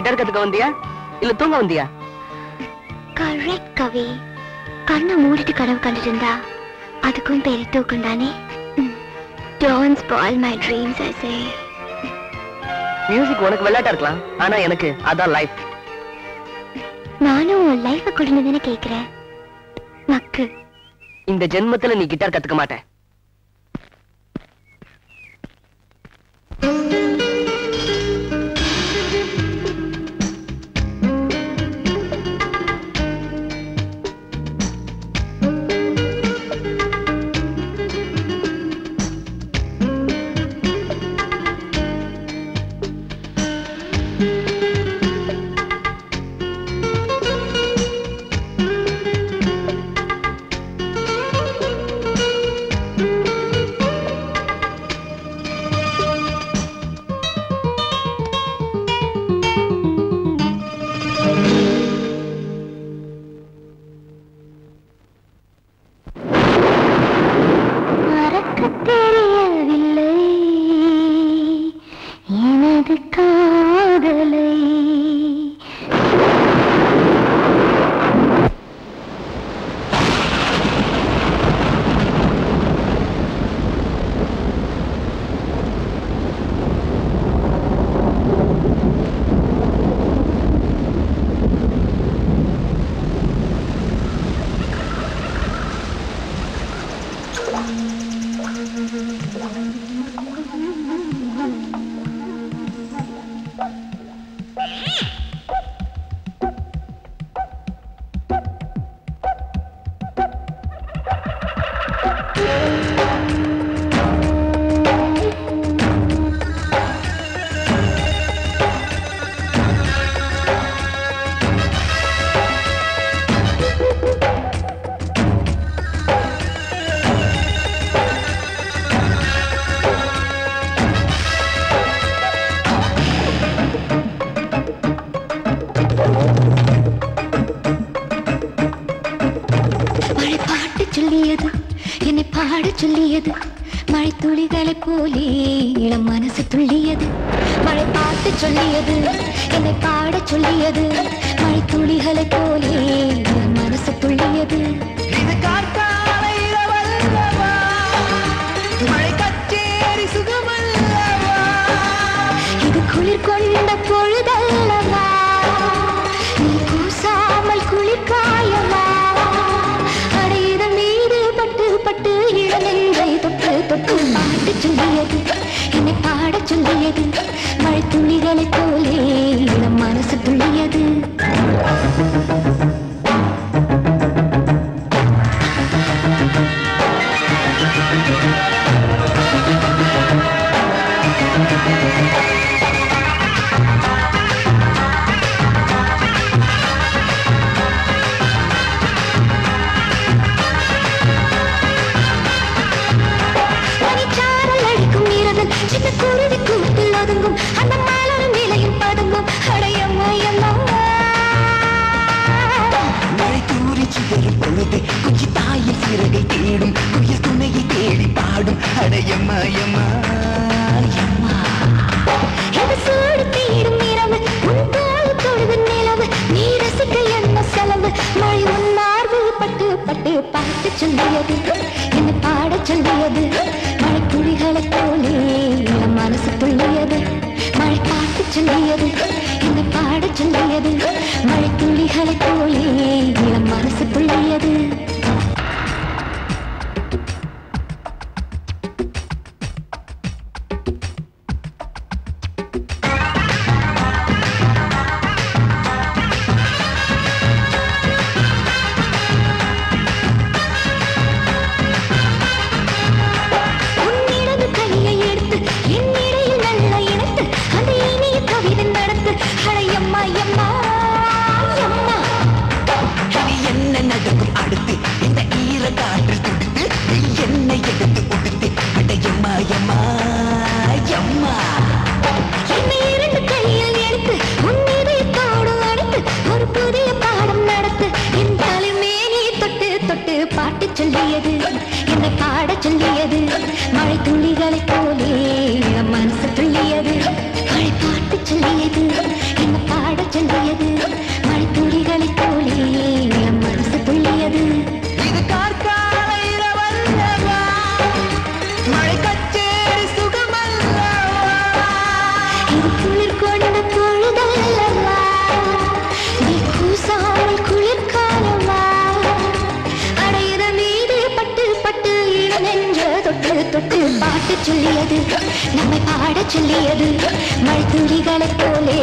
Guitar கத்துக்க வந்தியா இல்ல தூங்க வந்தியா? கரெக்ட் கவி. கண்ணை மூடிட்டு கனவு கண்டுட்டு இருந்தா அதுக்கும் பேரு தூக்கம் தானே. Don't spoil my dreams, I say. Music உனக்கு விளையாட்டா இருக்கலாம், ஆனா எனக்கு அதான் லைஃப். நானும் உன் லைஃப கொடுன்னு கேக்குறேன். மக்கு இந்த ஜென்மத்துல நீ கிட்டார் கத்துக்க மாட்ட. சொல்லியது மழை துளிகளை போலே இளம் மனசு துள்ளியது. மழை பாட்டு சொல்லியது என்னை பாட சொல்லியது மழை துளிகளை போலே இளம் மனசு துள்ளியது. இது காற்றாலை இரவல்லவா, மழை கச்சேரி சுகமல்லவா, இது குளிர் கொண்ட பொழுதல்லவா, நீ கூசாமல் குளிர் காயவா, அடையிதன் மீது பட்டு பட்டு இளநெஞ்சை தொட்டு தொட்டு பாட்டு சொல்லியது என்னை பாட சொல்லியது மழை துளிகளை போலே இளம் மனசு துள்ளியது. சின்ன குருவி கூட்டில் ஒதுங்கும் அந்த மலர் நிலையும் பதுங்கும் அடையம்மா மழை தூரி சிதறும் பொழுது குஞ்சி தாயின் சிறகை தேடும் குயில் துணையை தேடி பாடும் அடையம்மா. இது சூடு தீரும் இரவு உன் தோல் தொழுது நிலவு நீ ரசிக்க என்ன செலவு மழை உன் மார்பு பட்டு பட்டு பாட்டு சொல்லியது என்னை பாட சொல்லியது மழை துளிகளை போலே இளம் மனசு துள்ளியது. மழை பாட்டு சொல்லியது என்னை பாட சொல்லியது மழை துளிகளை போலே இளம் மனசு துள்ளியது. பாட்டு சொல்லியது என்னை பாட சொல்லியது மழை துளிகளை போலே மனசு துள்ளியது மழை பாட்டு சொல்லியது என்னை பாட சொல்லியது மழை துளிகளைப் போலே